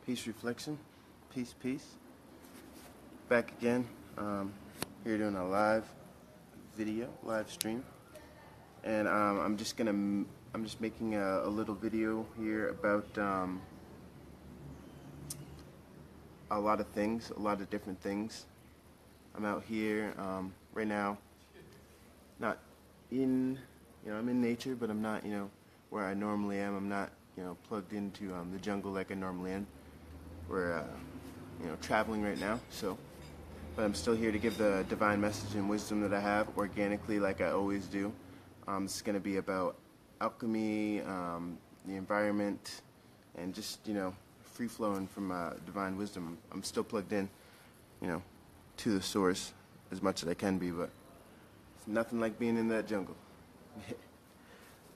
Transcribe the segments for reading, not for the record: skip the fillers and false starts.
Peace reflection, peace. Back again, here doing a live stream, and I'm just making a little video here about a lot of things, a lot of different things. I'm out here right now, not in, I'm in nature, but I'm not, where I normally am. I'm not, plugged into the jungle like I normally am. We're, traveling right now, but I'm still here to give the divine message and wisdom that I have organically, like I always do. This is going to be about alchemy, the environment, and just, free flowing from divine wisdom. I'm still plugged in, to the source as much as I can be, but it's nothing like being in that jungle.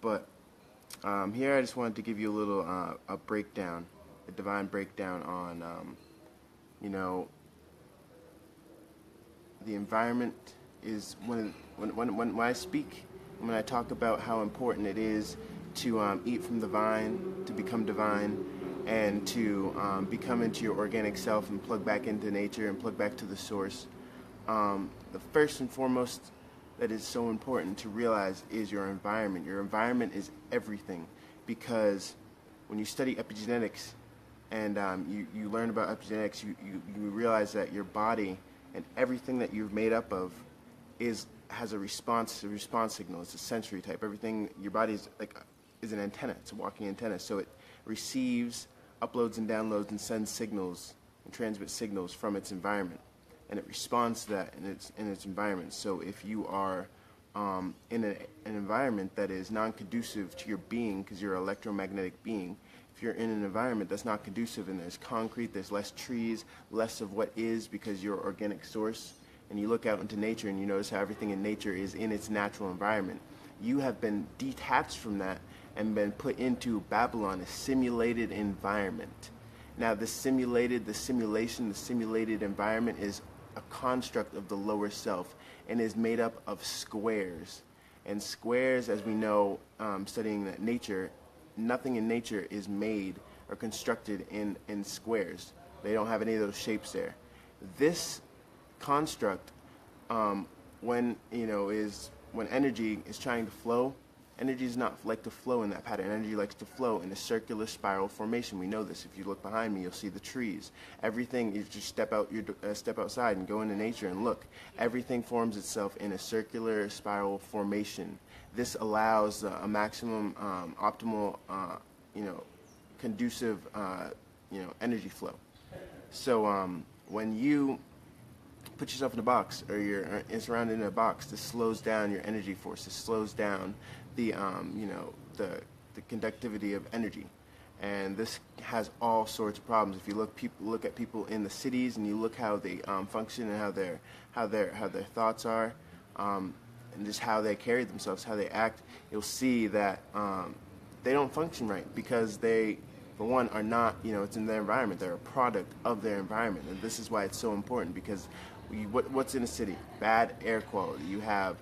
But here I just wanted to give you a little a breakdown, a divine breakdown on, the environment is when I speak, when I talk about how important it is to eat from the vine, to become divine, and to become into your organic self and plug back into nature and plug back to the source. The first and foremost that is so important to realize is your environment. Your environment is everything, because when you study epigenetics and you learn about epigenetics, you realize that your body and everything that you're made up of has a response signal. It's a sensory type. Everything, your body is an antenna. It's a walking antenna. So it receives, uploads and downloads, and sends signals and transmits signals from its environment, and it responds to that in its environment. So if you are in an environment that is non-conducive to your being, because you're an electromagnetic being, if you're in an environment that's not conducive and there's concrete, there's less trees, less of what is, because you're organic source, and you look out into nature and you notice how everything in nature is in its natural environment, you have been detached from that and been put into Babylon, a simulated environment. Now the simulated environment is a construct of the lower self and is made up of squares. And squares, as we know, studying nature, nothing in nature is made or constructed in squares. They don't have any of those shapes there. This construct, when energy is trying to flow, energy does not like to flow in that pattern. Energy likes to flow in a circular spiral formation. We know this. If you look behind me, you'll see the trees. Everything, you just step outside and go into nature and look. Everything forms itself in a circular spiral formation. This allows a maximum, optimal, conducive, energy flow. So when you put yourself in a box, or you're surrounded in a box, this slows down your energy force. This slows down the conductivity of energy, and this has all sorts of problems. If you look at people in the cities, and you look how they function and how their thoughts are, and just how they carry themselves, how they act, you'll see that they don't function right, because they, for one, are not, it's in their environment. They're a product of their environment, and this is why it's so important, because what's in a city? Bad air quality. You have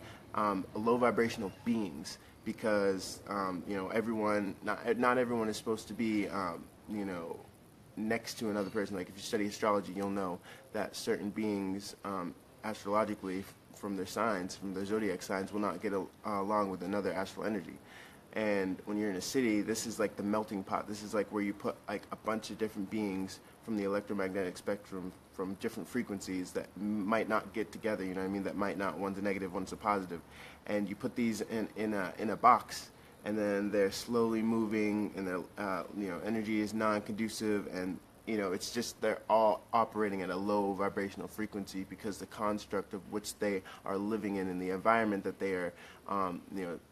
low vibrational beings, because everyone, not everyone is supposed to be next to another person. Like if you study astrology, you'll know that certain beings astrologically, from their signs, from their zodiac signs, will not get along with another astral energy. And when you're in a city, this is like the melting pot. This is like where you put like a bunch of different beings from the electromagnetic spectrum, from different frequencies that might not get together, that might not, one's a negative, one's a positive. And you put these in a box, and then they're slowly moving, and their energy is non-conducive, and it's just, they're all operating at a low vibrational frequency, because the construct of which they are living in the environment that they are,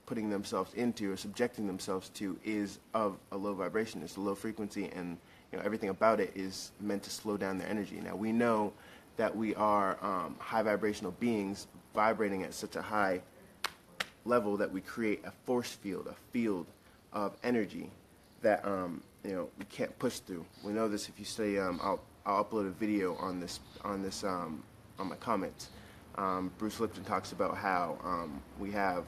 putting themselves into or subjecting themselves to, is of a low vibration. It's a low frequency, and everything about it is meant to slow down their energy. Now we know that we are high vibrational beings, vibrating at such a high level that we create a force field, a field of energy that we can't push through. We know this if you study. I'll upload a video on my comments. Bruce Lipton talks about how we have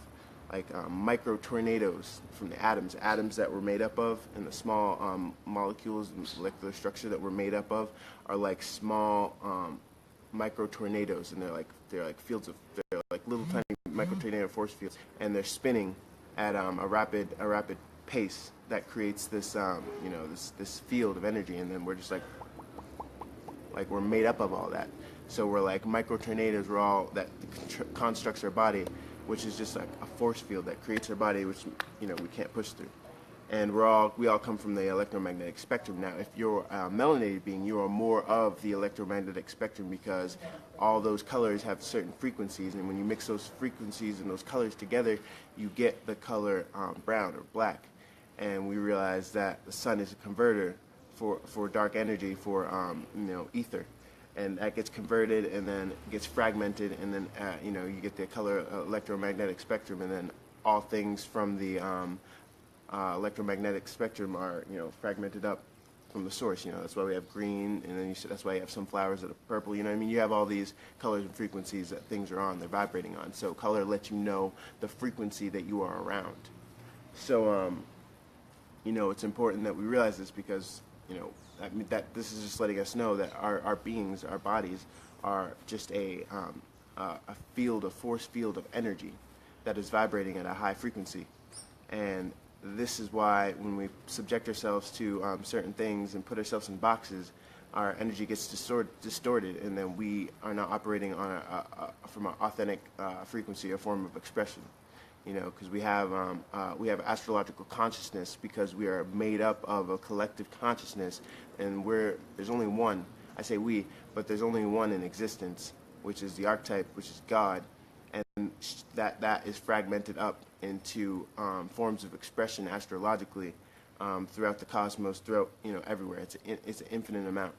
micro tornadoes from the atoms that we're made up of, and the small molecules and molecular structure that we're made up of are like small micro tornadoes, and they're like fields of they're like little tiny micro tornado force fields, and they're spinning at a rapid pace that creates this this field of energy, and then we're just like we're made up of all that. So we're like micro tornadoes. We're all that constructs our body, which is just like a force field that creates our body, which we can't push through. And we all come from the electromagnetic spectrum. Now, if you're a melanated being, you are more of the electromagnetic spectrum, because all those colors have certain frequencies, and when you mix those frequencies and those colors together, you get the color brown or black. And we realize that the sun is a converter for dark energy, for ether. And that gets converted and then gets fragmented, and then you get the color electromagnetic spectrum, and then all things from the electromagnetic spectrum are fragmented up from the source. That's why we have green, and then that's why you have some flowers that are purple. You have all these colors and frequencies that things are on, they're vibrating on. So color lets you know the frequency that you are around. So it's important that we realize this, because that this is just letting us know that our beings, our bodies, are just a force field of energy that is vibrating at a high frequency. And this is why when we subject ourselves to certain things and put ourselves in boxes, our energy gets distorted, and then we are not operating on from an authentic frequency or form of expression. Because we have astrological consciousness, because we are made up of a collective consciousness, and there's only one. I say we, but there's only one in existence, which is the archetype, which is God, and that is fragmented up into forms of expression astrologically throughout the cosmos, throughout everywhere. It's an infinite amount.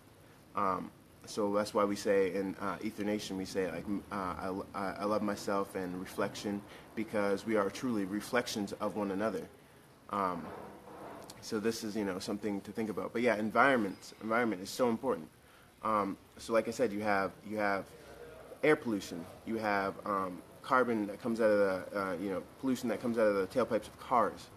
So that's why we say in Ether Nation, we say I love myself, and reflection, because we are truly reflections of one another. So this is something to think about. But yeah, environment is so important. So like I said, you have air pollution, you have carbon that comes out of the pollution that comes out of the tailpipes of cars.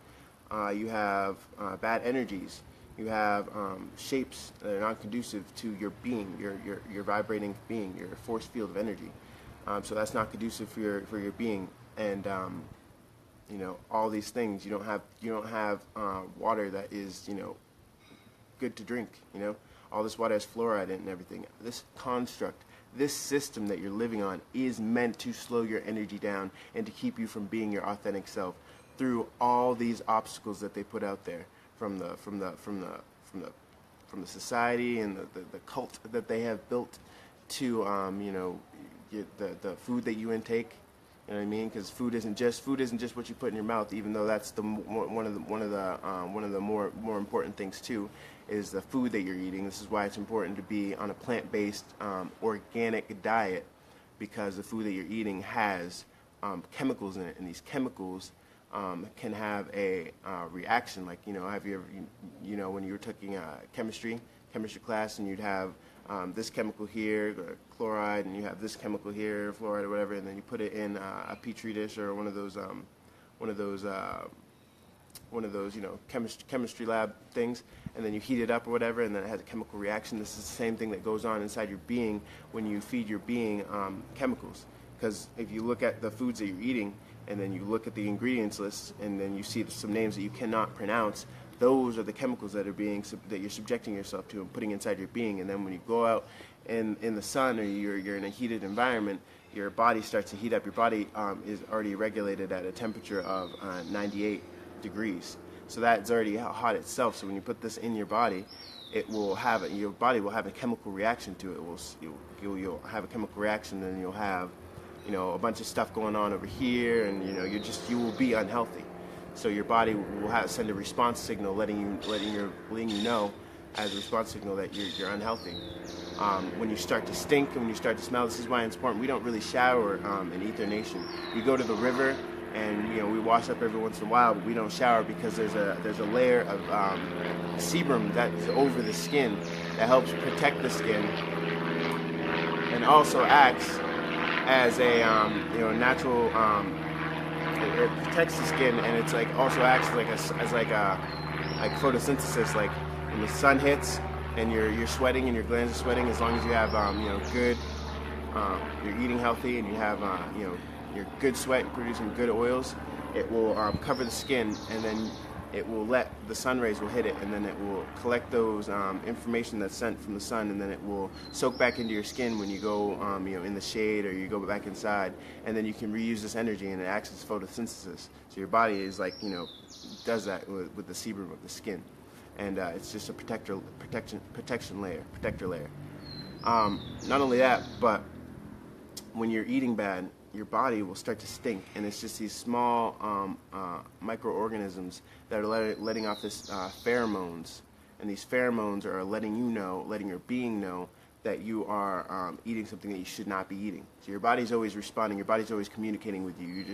You have bad energies. You have shapes that are not conducive to your being, your vibrating being, your force field of energy. So that's not conducive for your being, and all these things. You don't have water that is good to drink. All this water has fluoride in it and everything. This construct, this system that you're living on, is meant to slow your energy down and to keep you from being your authentic self through all these obstacles that they put out there. From the society and the cult that they have built to the food that you intake. You know what I mean? Because food isn't just what you put in your mouth, even though that's one of the more important things too, is the food that you're eating. This is why it's important to be on a plant-based organic diet, because the food that you're eating has chemicals in it, and these chemicals can have a reaction. Like, have you ever, when you were taking chemistry class, and you'd have this chemical here, chloride, and you have this chemical here, fluoride or whatever, and then you put it in a petri dish or one of those chemistry lab things, and then you heat it up or whatever, and then it has a chemical reaction. This is the same thing that goes on inside your being when you feed your being chemicals. Because if you look at the foods that you're eating, and then you look at the ingredients list, and then you see some names that you cannot pronounce, those are the chemicals that you're subjecting yourself to and putting inside your being. And then when you go out in the sun, or you're in a heated environment, your body starts to heat up. Your body is already regulated at a temperature of 98 degrees. So that's already hot itself. So when you put this in your body, your body will have a chemical reaction to it. You'll have a chemical reaction, and you'll have a bunch of stuff going on over here, and you will be unhealthy. So your body will send a response signal, letting you know, as a response signal, that you're unhealthy. When you start to stink and when you start to smell, this is why it's important. We don't really shower in Ether Nation. We go to the river, and we wash up every once in a while, but we don't shower, because there's a layer of sebum that's over the skin that helps protect the skin, and also acts as a natural it protects the skin, and it's like also acts like like photosynthesis. Like when the sun hits and you're sweating and your glands are sweating, as long as you have good, you're eating healthy and you have your good sweat, producing good oils, it will cover the skin, and then it will let the sun rays will hit it, and then it will collect those information that's sent from the sun, and then it will soak back into your skin when you go in the shade or you go back inside, and then you can reuse this energy, and it acts as photosynthesis. So your body is like does that with the sebum of the skin, and it's just a protector layer. Not only that, but when you're eating bad, your body will start to stink, and it's just these small microorganisms that are letting off this pheromones, and these pheromones are letting your being know that you are eating something that you should not be eating. So your body's always responding, your body's always communicating with you. You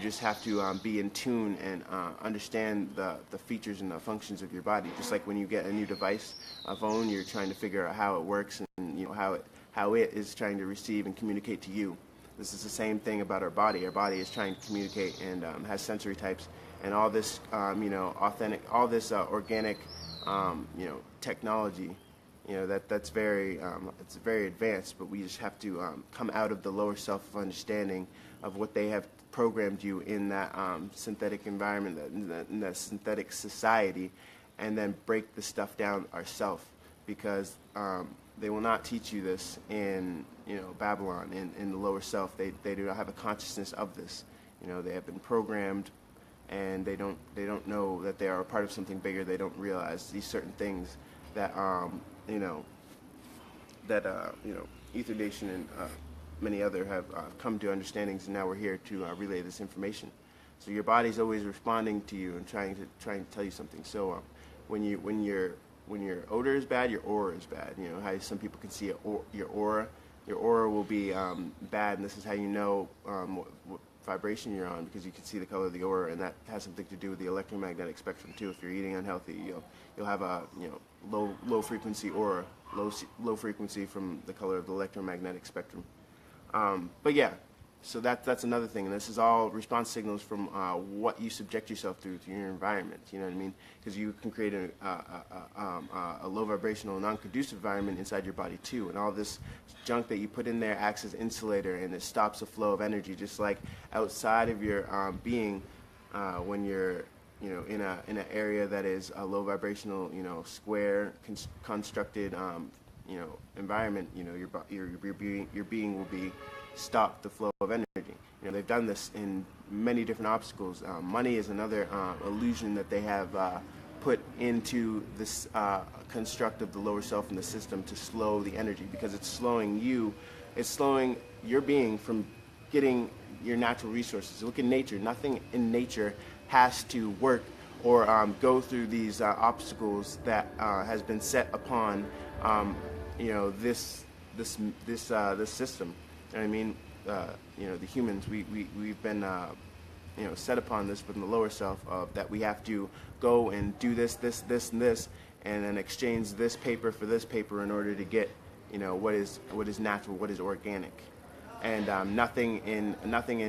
just have to be in tune and understand the features and the functions of your body. Just like when you get a new device, a phone, you're trying to figure out how it works and how it is trying to receive and communicate to you. This is the same thing about our body. Our body is trying to communicate and has sensory types, and all this, authentic, all this organic, technology, that's very, it's very advanced. But we just have to come out of the lower self of understanding of what they have programmed you in that synthetic environment, in that synthetic society, and then break the stuff down ourselves, because they will not teach you this in Babylon, in the lower self. They do not have a consciousness of this. They have been programmed, and they don't know that they are a part of something bigger. They don't realize these certain things that Ether Nation and many other have come to understandings, and now we're here to relay this information. So your body's always responding to you and trying to tell you something. So when your odor is bad, your aura is bad. How some people can see your aura. Your aura will be bad, and this is how you know what vibration you're on, because you can see the color of the aura, and that has something to do with the electromagnetic spectrum too. If you're eating unhealthy, you'll have a low frequency aura, low frequency from the color of the electromagnetic spectrum. But yeah. So that's another thing, and this is all response signals from what you subject yourself to your environment. You know what I mean? Because you can create a low vibrational, non-conducive environment inside your body too, and all this junk that you put in there acts as insulator, and it stops the flow of energy. Just like outside of your being, when you're in an area that is a low vibrational, square constructed environment, your being will be stop the flow of energy. They've done this in many different obstacles. Money is another illusion that they have put into this construct of the lower self in the system to slow the energy, because it's slowing your being from getting your natural resources. Look at nature. Nothing in nature has to work or go through these obstacles that has been set upon this system. I mean, the humans, we've been, set upon this from the lower self of that we have to go and do this, and this, and then exchange this paper for this paper in order to get, what is natural, what is organic, and nothing in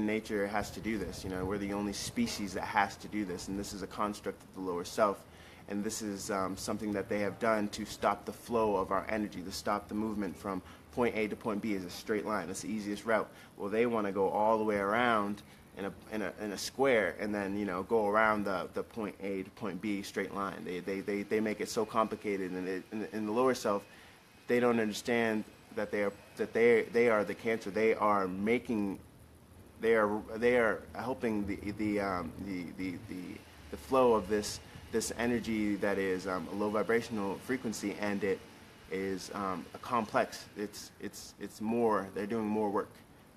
nature has to do this. We're the only species that has to do this, and this is a construct of the lower self. And this is something that they have done to stop the flow of our energy, to stop the movement from point A to point B is a straight line. That's the easiest route. Well, they want to go all the way around in a square, and then go around the point A to point B straight line. They make it so complicated, and in the lower self, they don't understand that they are the cancer. They are helping the flow of this energy that is a low vibrational frequency, and it is a complex. It's more. They're doing more work.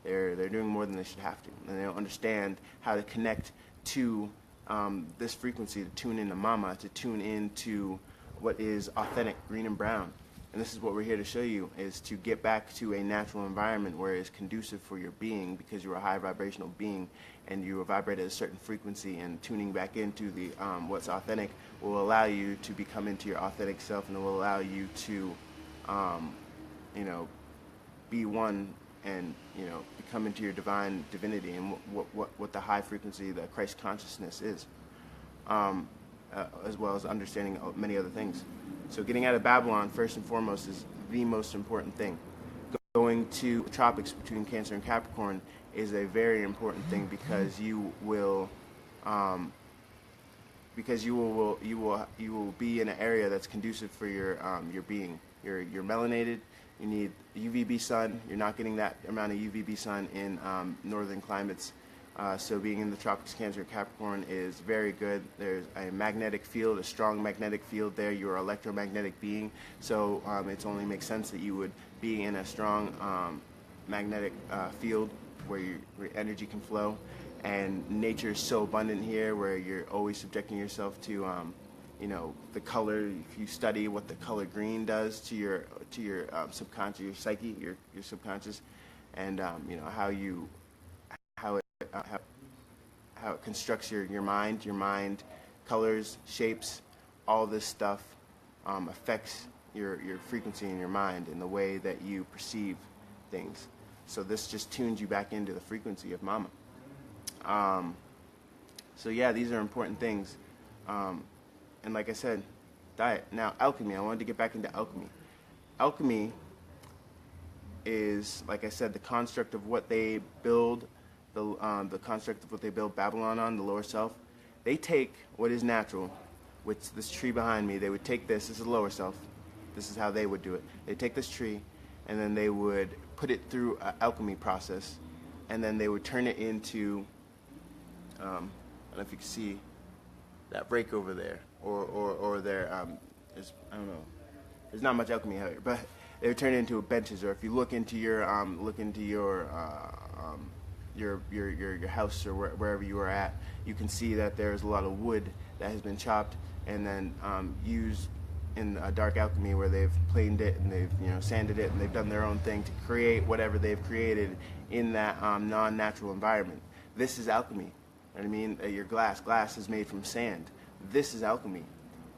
They're doing more than they should have to, and they don't understand how to connect to this frequency, to tune into Mama, to tune into what is authentic, green and brown. And this is what we're here to show you, is to get back to a natural environment where it's conducive for your being, because you're a high vibrational being and you vibrate at a certain frequency, and tuning back into the what's authentic will allow you to become into your authentic self, and it will allow you to be one and become into your divine divinity and what the high frequency, the Christ consciousness is, as well as understanding many other things. So getting out of Babylon first and foremost is the most important thing. Going to the tropics between Cancer and Capricorn is a very important thing because you will be in an area that's conducive for your being. You're melanated. You need UVB sun. You're not getting that amount of UVB sun in northern climates. So being in the tropics, Cancer, Capricorn is very good. There's a magnetic field, a strong magnetic field there. You're an electromagnetic being. So it only makes sense that you would be in a strong magnetic field where your energy can flow. And nature is so abundant here where you're always subjecting yourself to the color. If you study what the color green does to your subconscious, your psyche, your subconscious, and how it constructs your mind, colors, shapes, all this stuff affects your frequency in your mind and the way that you perceive things. So this just tunes you back into the frequency of Mama. So yeah, these are important things. And like I said, diet. Now, alchemy. I wanted to get back into alchemy. Alchemy is, like I said, the construct of what they build, the construct of what they build Babylon on, the lower self. They take what is natural, which this tree behind me, they would take this is the lower self. This is how they would do it. They take this tree, and then they would put it through an alchemy process, and then they would turn it into, I don't know if you can see that break over there, or there, there's, I don't know, there's not much alchemy out here, but they would turn it into benches. Or if you look into your house or wherever you are at, you can see that there's a lot of wood that has been chopped and then used in dark alchemy, where they've planed it and they've sanded it and they've done their own thing to create whatever they've created in that non-natural environment. This is alchemy. You know what I mean? Your glass is made from sand. This is alchemy.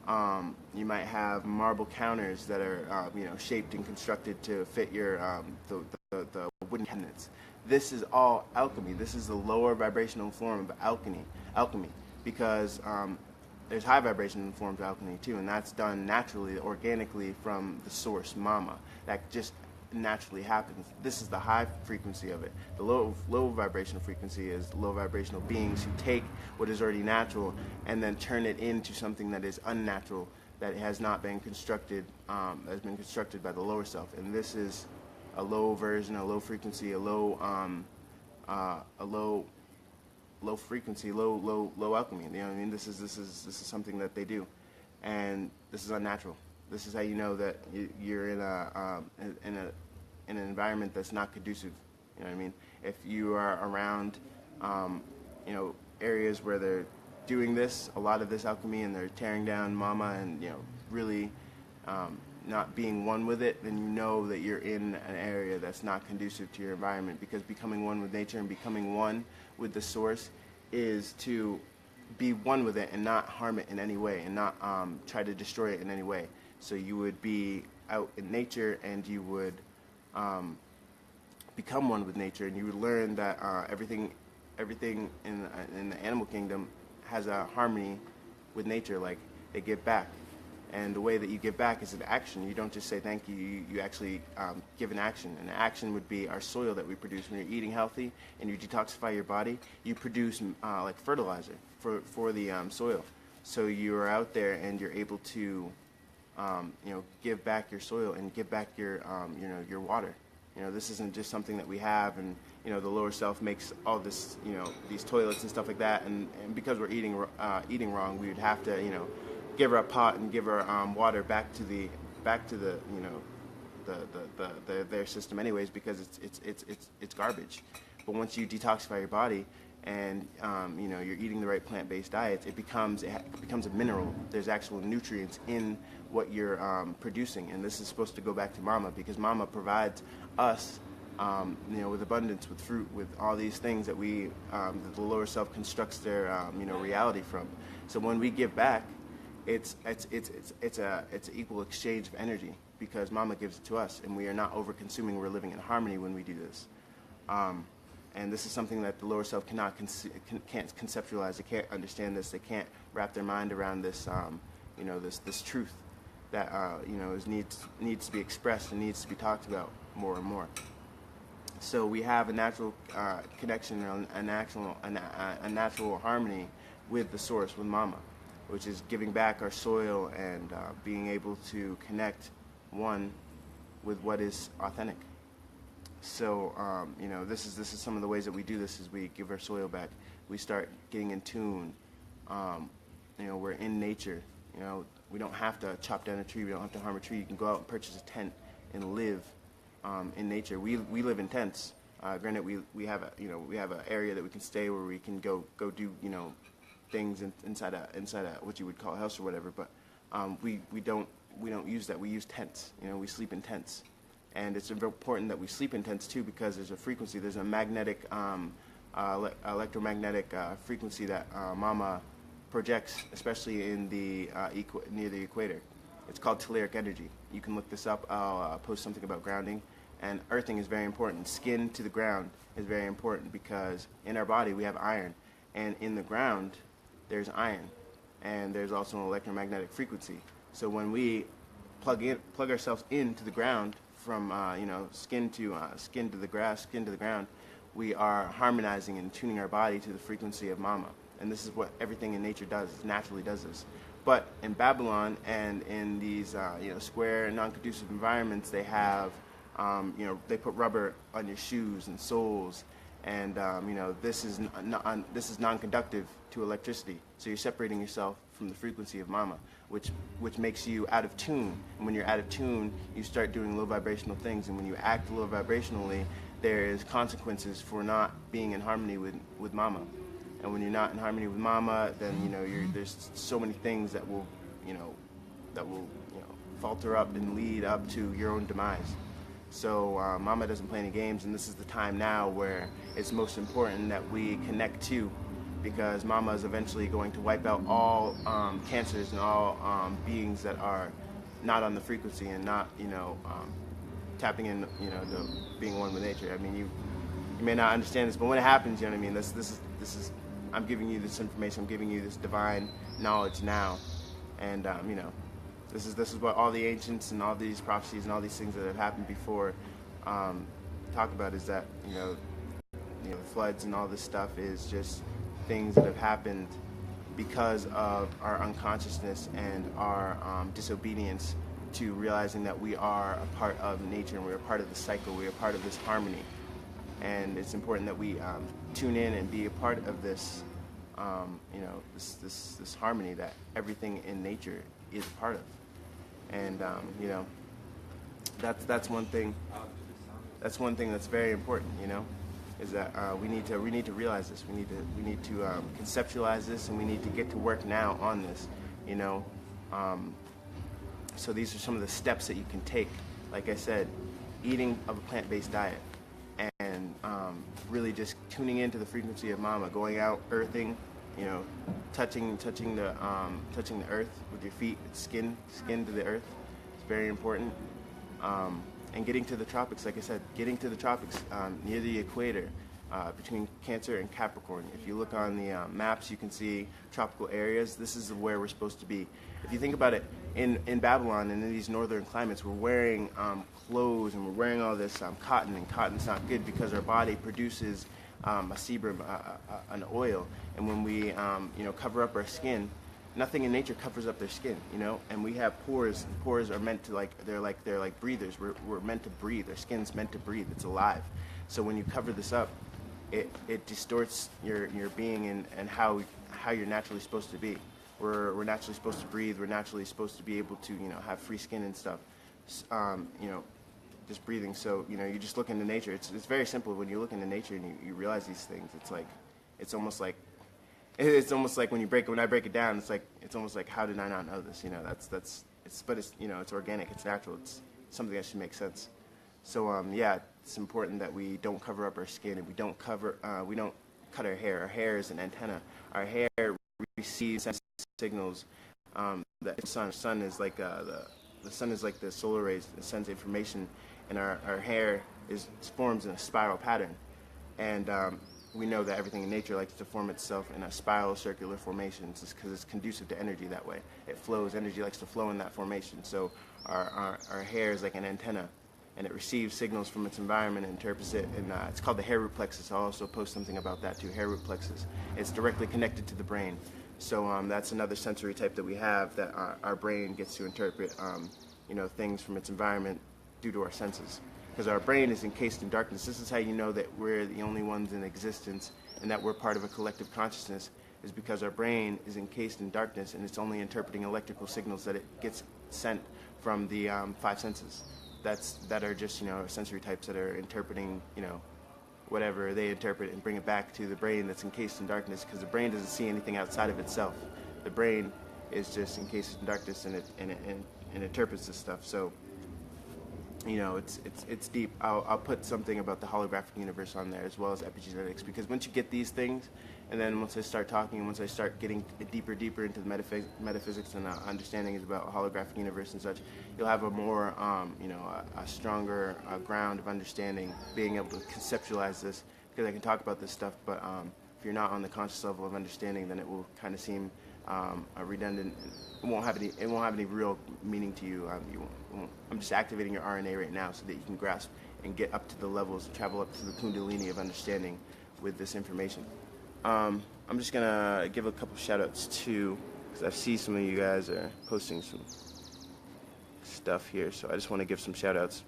You might have marble counters that are shaped and constructed to fit your the wooden cabinets. This is all alchemy. This is the lower vibrational form of alchemy, because there's high vibrational forms of alchemy too, and that's done naturally, organically from the source, Mama. That just naturally happens. This is the high frequency of it. The low vibrational frequency is low vibrational beings who take what is already natural and then turn it into something that is unnatural, that has not been constructed, has been constructed by the lower self. And this is a low version, a low frequency, a low frequency, low alchemy. You know what I mean? This is something that they do, and this is unnatural. This is how you know that you're in an environment that's not conducive. You know what I mean? If you are around, areas where they're doing this, a lot of this alchemy, and they're tearing down Mama, and really not being one with it, then you know that you're in an area that's not conducive to your environment. Because becoming one with nature and becoming one with the source is to be one with it and not harm it in any way, and not try to destroy it in any way. So you would be out in nature, and you would become one with nature, and you would learn that everything in the animal kingdom has a harmony with nature. Like, they give back, and the way that you give back is an action. You don't just say thank you. You actually give an action. And the action would be our soil that we produce. When you're eating healthy and you detoxify your body, you produce like fertilizer for the soil. So you are out there and you're able to give back your soil and give back your water. This isn't just something that we have, and the lower self makes all this, these toilets and stuff like that, and because we're eating wrong, we would have to, give her a pot and give her water back to their system anyways, because it's garbage. But once you detoxify your body and you're eating the right plant-based diets, it becomes a mineral. There's actual nutrients in what you're producing, and this is supposed to go back to Mama, because Mama provides us with abundance, with fruit, with all these things that that the lower self constructs their reality from. So when we give back, it's an equal exchange of energy, because Mama gives it to us, and we are not over consuming. We're living in harmony when we do this. And this is something that the lower self can't conceptualize. They can't understand this. They can't wrap their mind around this, this truth that needs to be expressed and needs to be talked about more and more. So we have a natural connection, a natural harmony with the source, with Mama, which is giving back our soil and being able to connect one with what is authentic. So this is some of the ways that we do this. Is we give our soil back. We start getting in tune. We're in nature. We don't have to chop down a tree. We don't have to harm a tree. You can go out and purchase a tent and live in nature. We live in tents. Granted, we have an area that we can stay where we can go do things inside a what you would call a house or whatever. But we don't use that. We use tents. We sleep in tents. And it's important that we sleep in tents too, because there's a frequency, there's a magnetic, electromagnetic frequency that Mama projects, especially in the near the equator. It's called telluric energy. You can look this up. I'll post something about grounding. And earthing is very important. Skin to the ground is very important, because in our body we have iron, and in the ground there's iron, and there's also an electromagnetic frequency. So when we plug ourselves into the ground, from skin to the grass, skin to the ground, we are harmonizing and tuning our body to the frequency of Mama. And this is what everything in nature does. It naturally does this. But in Babylon and in these square, non-conducive environments, they have they put rubber on your shoes and soles, and this is non-conductive to electricity. So you're separating yourself from the frequency of Mama, which makes you out of tune. And when you're out of tune, you start doing low vibrational things. And when you act low vibrationally, there is consequences for not being in harmony with Mama. And when you're not in harmony with Mama, then there's so many things that will falter up and lead up to your own demise. So Mama doesn't play any games, and this is the time now where it's most important that we connect to, because Mama is eventually going to wipe out all cancers and all beings that are not on the frequency and not tapping in to being one with nature. I mean, you may not understand this, but when it happens, you know what I mean. This is I'm giving you this information. I'm giving you this divine knowledge now, and this is what all the ancients and all these prophecies and all these things that have happened before talk about, is that the floods and all this stuff is just things that have happened because of our unconsciousness and our disobedience to realizing that we are a part of nature and we're a part of the cycle, we're a part of this harmony. And it's important that we tune in and be a part of this, this harmony that everything in nature is a part of. And that's one thing. That's one thing that's very important. Is that we need to realize this. We need to conceptualize this, and we need to get to work now on this. So these are some of the steps that you can take. Like I said, eating of a plant-based diet, and really just tuning into the frequency of Mama, going out, earthing, touching the earth with your feet, skin to the earth. It's very important. And getting to the tropics, like I said, getting to the tropics near the equator, between Cancer and Capricorn. If you look on the maps, you can see tropical areas. This is where we're supposed to be. If you think about it, in Babylon and in these northern climates, we're wearing clothes and we're wearing all this cotton, and cotton's not good because our body produces a sebum, an oil, and when we cover up our skin, nothing in nature covers up their skin, and we have pores. And pores are meant to they're like breathers. We're meant to breathe. Our skin's meant to breathe. It's alive. So when you cover this up, it distorts your being and how you're naturally supposed to be. We're naturally supposed to breathe. We're naturally supposed to be able to have free skin and stuff. Just breathing. So you just look into nature. It's very simple. When you look into nature and you realize these things, it's almost like when I break it down, it's almost like, how did I not know this? But it's organic, it's natural, it's something that should make sense. So it's important that we don't cover up our skin, and we don't cut our hair. Our hair is an antenna. Our hair receives signals that the sun is like the sun is like the solar rays. It sends information, and our hair forms in a spiral pattern. And we know that everything in nature likes to form itself in a spiral circular formation because it's conducive to energy that way. It flows, energy likes to flow in that formation. So our hair is like an antenna, and it receives signals from its environment and interprets it. And it's called the hair root plexus. I'll also post something about that too, hair root plexus. It's directly connected to the brain. So that's another sensory type that we have, that our brain gets to interpret things from its environment due to our senses. Because our brain is encased in darkness. This is how you know that we're the only ones in existence and that we're part of a collective consciousness, is because our brain is encased in darkness and it's only interpreting electrical signals that it gets sent from the five senses. That are just, sensory types that are interpreting, whatever they interpret and bring it back to the brain that's encased in darkness, because the brain doesn't see anything outside of itself. The brain is just encased in darkness and it interprets this stuff. So it's deep. I'll put something about the holographic universe on there, as well as epigenetics, because once you get these things, and then once I start talking, once I start getting deeper into the metaphysics and understandings about holographic universe and such, you'll have a more, a stronger ground of understanding, being able to conceptualize this, because I can talk about this stuff, but if you're not on the conscious level of understanding, then it will kind of seem redundant. It won't have any real meaning to you. I'm just activating your RNA right now so that you can grasp and get up to the levels, travel up to the kundalini of understanding with this information. I'm just gonna give a couple shout outs too, because I see some of you guys are posting some stuff here, so I just want to give some shout outs.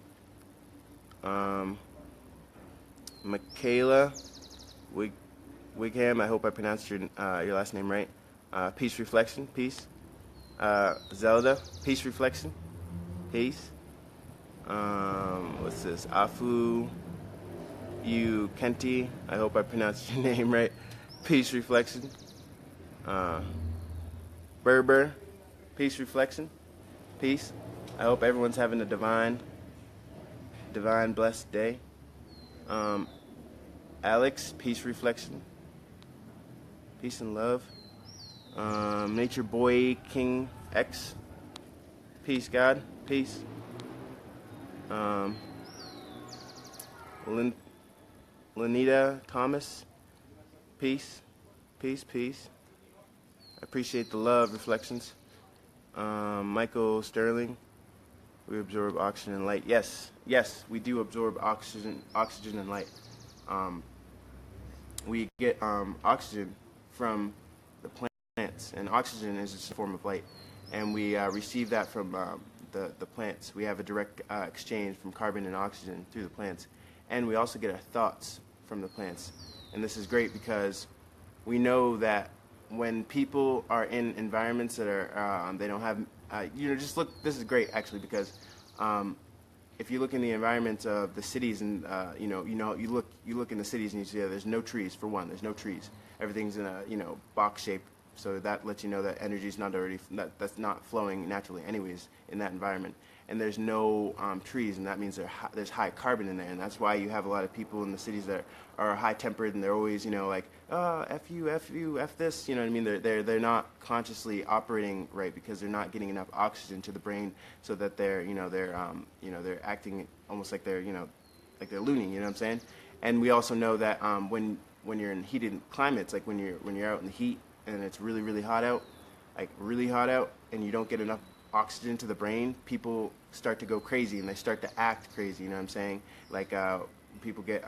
Michaela Wigham, I hope I pronounced your last name right. Peace Reflection, peace. Zelda, Peace Reflection, peace. What's this? Afu Yu Kenti, I hope I pronounced your name right. Peace Reflection. Berber, Peace Reflection, peace. I hope everyone's having a divine blessed day. Alex, Peace Reflection, peace and love. Nature Boy King X, peace God, peace. Lanita Thomas, peace. I appreciate the love, reflections. Michael Sterling, we absorb oxygen and light. Yes, we do absorb oxygen and light. We get oxygen from the plants, and oxygen is just a form of light, and we receive that from the plants. We have a direct exchange from carbon and oxygen through the plants, and we also get our thoughts from the plants. And this is great because we know that when people are in environments that are they don't have just look. This is great actually, because if you look in the environment of the cities, and you look in the cities and you see there's no trees. For one, there's no trees. Everything's in a box shape, so that lets you know that energy is that's not flowing naturally anyways in that environment. And there's no trees, and that means there's high carbon in there, and that's why you have a lot of people in the cities that are high tempered, and they're always like, oh, F you, F this, you know what I mean? They're not consciously operating right, because they're not getting enough oxygen to the brain, so that they're acting almost like they're like they're loony, you know what I'm saying? And we also know that when you're in heated climates, like when you're out in the heat and it's really really hot out, and you don't get enough oxygen to the brain, people start to go crazy and they start to act crazy, you know what I'm saying? Like people get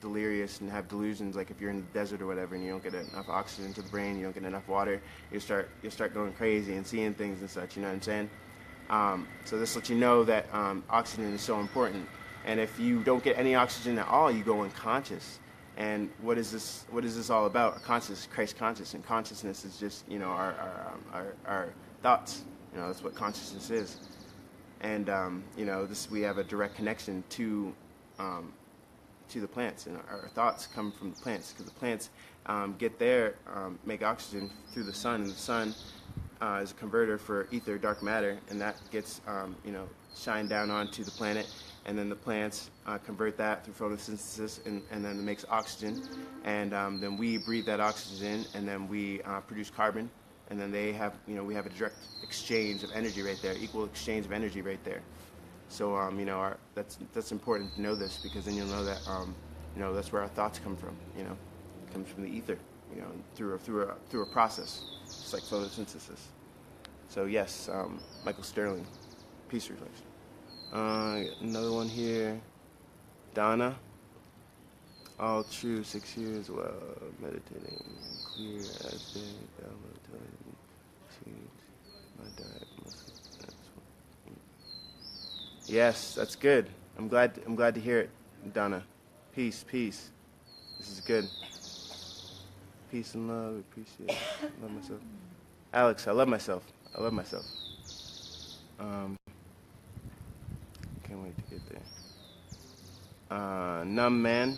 delirious and have delusions, like if you're in the desert or whatever and you don't get enough oxygen to the brain, you don't get enough water, you'll start going crazy and seeing things and such, you know what I'm saying? So this lets you know that oxygen is so important. And if you don't get any oxygen at all, you go unconscious. And what is this all about? Christ conscious, and consciousness is just our thoughts. That's what consciousness is. And we have a direct connection to the plants, and our thoughts come from the plants, because the plants make oxygen through the sun, and the sun is a converter for ether, dark matter, and that gets shined down onto the planet, and then the plants convert that through photosynthesis, and then it makes oxygen, and then we breathe that oxygen, and then we produce carbon, and then we have a direct exchange of energy right there, equal exchange of energy right there. So that's important to know this, because then you'll know that You know, that's where our thoughts come from. You know, it comes from the ether. You know, through a process, just like photosynthesis. So yes, Michael Sterling, peace reflection. Another one here, Donna. All true, 6 years, well, meditating, clear as day, download, change my diet, yes, that's good. I'm glad to hear it, Donna. Peace. This is good. Peace and love, appreciate it. Love myself. Alex, I love myself. Can't wait to get there. Numb man.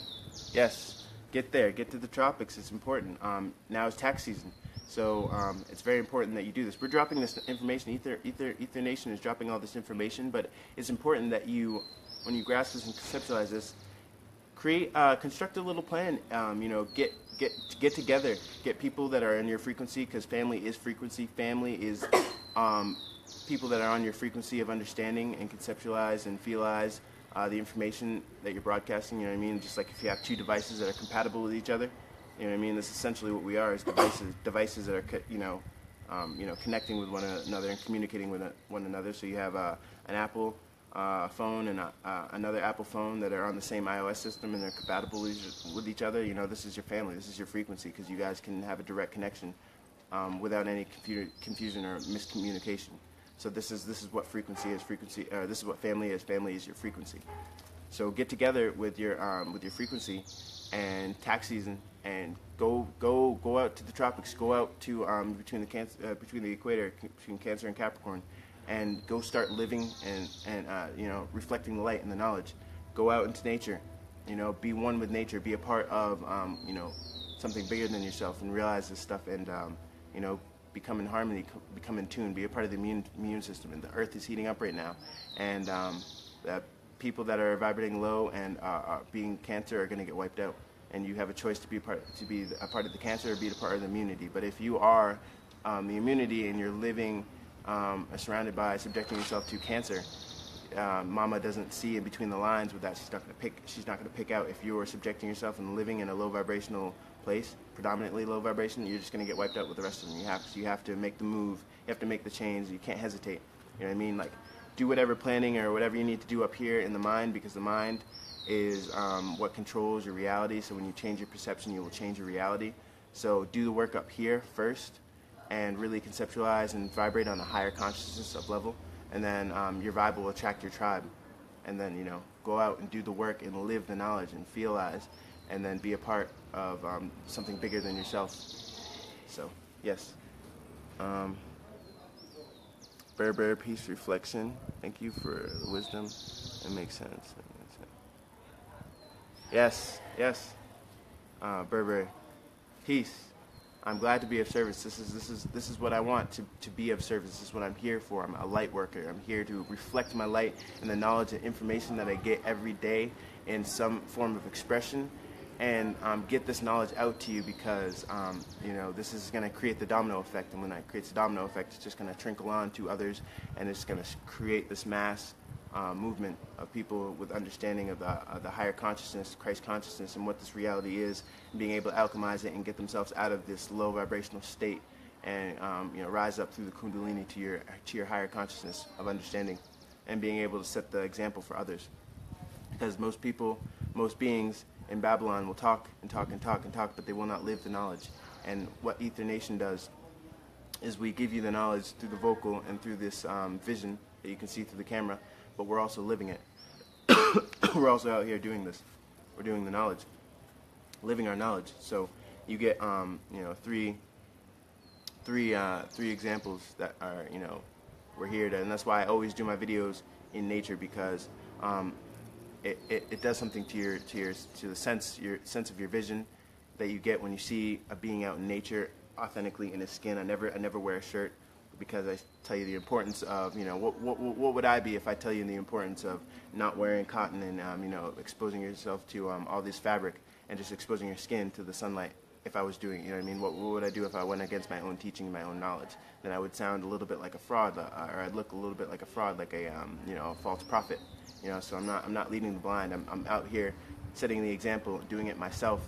Yes, get there. Get to the tropics. It's important. Now is tax season. So it's very important that you do this. We're dropping this information. Ether Nation is dropping all this information, but it's important that you, when you grasp this and conceptualize this, construct a little plan. You know, get together. Get people that are in your frequency, because family is frequency. Family is people that are on your frequency of understanding and conceptualize and feelize the information that you're broadcasting. You know what I mean? Just like if you have two devices that are compatible with each other. You know what I mean? That's essentially what we are, is devices that are, connecting with one another and communicating with one another. So you have an Apple phone and another Apple phone that are on the same iOS system, and they're compatible with each other. You know, this is your family. This is your frequency, because you guys can have a direct connection without any confusion or miscommunication. So this is what frequency is. This is what family is. Family is your frequency. So get together with your frequency, and tax season, and go out to the tropics. Go out to between the equator, between Cancer and Capricorn, and go start living and reflecting the light and the knowledge. Go out into nature. You know, be one with nature. Be a part of something bigger than yourself, and realize this stuff, and become in harmony, become in tune, be a part of the immune system. And the earth is heating up right now, and people that are vibrating low and being Cancer are going to get wiped out. And you have a choice to be a part of the Cancer or be a part of the immunity. But if you are the immunity and you're living surrounded by subjecting yourself to Cancer, Mama doesn't see in between the lines with that. She's not going to pick out. If you are subjecting yourself and living in a low vibrational place, predominantly low vibration, you're just going to get wiped out with the rest of them. You have to make the move. You have to make the change. You can't hesitate. You know what I mean? Like, do whatever planning or whatever you need to do up here in the mind, because the mind is what controls your reality. So when you change your perception, you will change your reality. So do the work up here first, and really conceptualize and vibrate on a higher consciousness of level, and then your vibe will attract your tribe. And then go out and do the work and live the knowledge and feelize, and then be a part of something bigger than yourself. So yes. Berber, peace, reflection. Thank you for the wisdom. It makes sense. Yes. Berber, peace. I'm glad to be of service. This is what I want to be of service. This is what I'm here for. I'm a light worker. I'm here to reflect my light and the knowledge and information that I get every day in some form of expression, and get this knowledge out to you, because this is going to create the domino effect, and when that creates the domino effect, it's just going to trickle on to others, and it's going to create this mass movement of people with understanding of the higher consciousness, Christ consciousness, and what this reality is, and being able to alchemize it and get themselves out of this low vibrational state, and rise up through the Kundalini to your higher consciousness of understanding, and being able to set the example for others. Because most beings in Babylon will talk, but they will not live the knowledge. And what Ether Nation does is we give you the knowledge through the vocal and through this vision that you can see through the camera, but we're also living it. We're also out here doing this. We're doing the knowledge, living our knowledge. So you get three examples that are we're here to, and that's why I always do my videos in nature, because it does something to the sense of your vision that you get when you see a being out in nature authentically in his skin. I never wear a shirt, because I tell you the importance of what would I be if I tell you the importance of not wearing cotton and exposing yourself to all this fabric and just exposing your skin to the sunlight. If I was doing, what would I do if I went against my own teaching, my own knowledge? Then I would sound a little bit like a fraud, or I'd look a little bit like a fraud, like a false prophet. So I'm not leading the blind. I'm out here setting the example, doing it myself,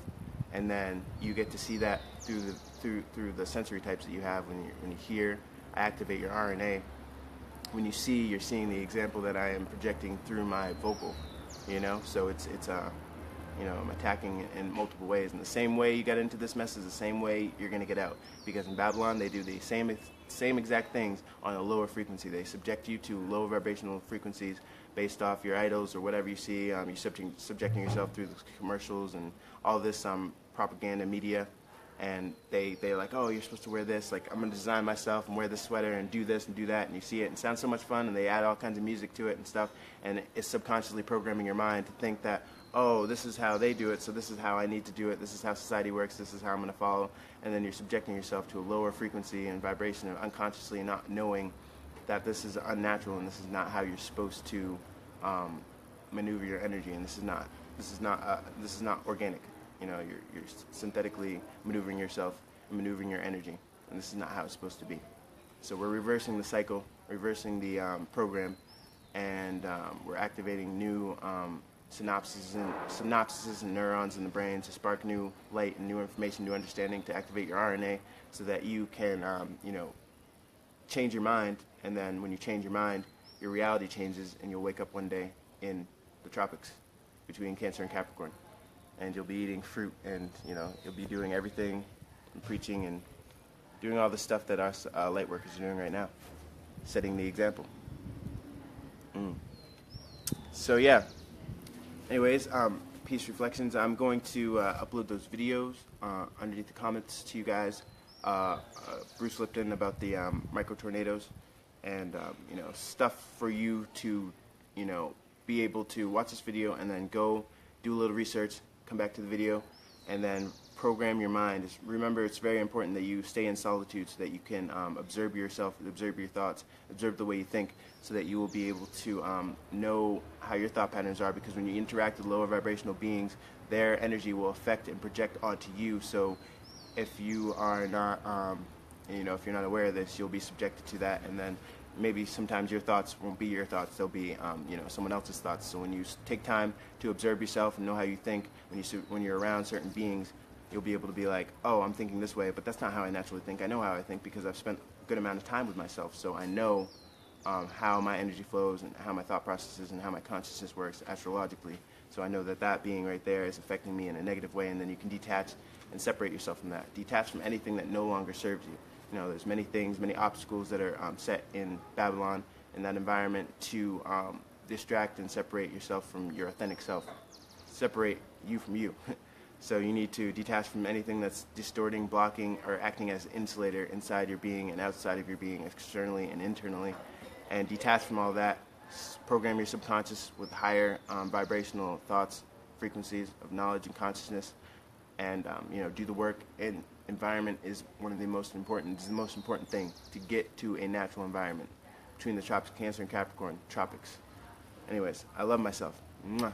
and then you get to see that through the sensory types that you have. When you hear, I activate your RNA. When you see, you're seeing the example that I am projecting through my vocal, so it's I'm attacking in multiple ways. And the same way you got into this mess is the same way you're going to get out, because in Babylon they do the same exact things on a lower frequency. They subject you to low vibrational frequencies based off your idols or whatever you see. You're subjecting yourself through the commercials and all this propaganda media, and they're like, oh, you're supposed to wear this, like, I'm going to design myself and wear this sweater and do this and do that, and you see it and it sounds so much fun, and they add all kinds of music to it and stuff, and it's subconsciously programming your mind to think that, oh, this is how they do it, so this is how I need to do it, this is how society works, this is how I'm going to follow, and then you're subjecting yourself to a lower frequency and vibration of unconsciously not knowing that this is unnatural and this is not how you're supposed to maneuver your energy, and this is not organic. You're synthetically maneuvering yourself and maneuvering your energy, and this is not how it's supposed to be. So we're reversing the cycle, reversing the program, and we're activating new synapses and neurons in the brain to spark new light and new information, new understanding, to activate your RNA so that you can, change your mind. And then when you change your mind, your reality changes, and you'll wake up one day in the tropics between Cancer and Capricorn. And you'll be eating fruit, and you'll be doing everything and preaching and doing all the stuff that us light workers are doing right now, setting the example. So yeah, anyways, peace reflections. I'm going to upload those videos underneath the comments to you guys. Bruce Lipton about the micro tornadoes, and stuff for you to be able to watch this video and then go do a little research, come back to the video, and then program your mind. Remember, it's very important that you stay in solitude so that you can observe yourself, observe your thoughts, observe the way you think, so that you will be able to know how your thought patterns are, because when you interact with lower vibrational beings, their energy will affect and project onto you. So if you are not, if you're not aware of this, you'll be subjected to that, and then maybe sometimes your thoughts won't be your thoughts, they'll be someone else's thoughts. So when you take time to observe yourself and know how you think, when you're around certain beings, you'll be able to be like, oh, I'm thinking this way, but that's not how I naturally think. I know how I think because I've spent a good amount of time with myself, so I know how my energy flows and how my thought processes and how my consciousness works astrologically. So I know that being right there is affecting me in a negative way, and then you can detach and separate yourself from that. Detach from anything that no longer serves you. There's many things, many obstacles that are set in Babylon, in that environment, to distract and separate yourself from your authentic self. Separate you from you. So you need to detach from anything that's distorting, blocking, or acting as an insulator inside your being and outside of your being, externally and internally. And detach from all that. Program your subconscious with higher vibrational thoughts, frequencies of knowledge and consciousness, and do the work. And environment is one of the most important. It's the most important thing to get to a natural environment between the tropics, Cancer and Capricorn, tropics. Anyways, I love myself. Mwah.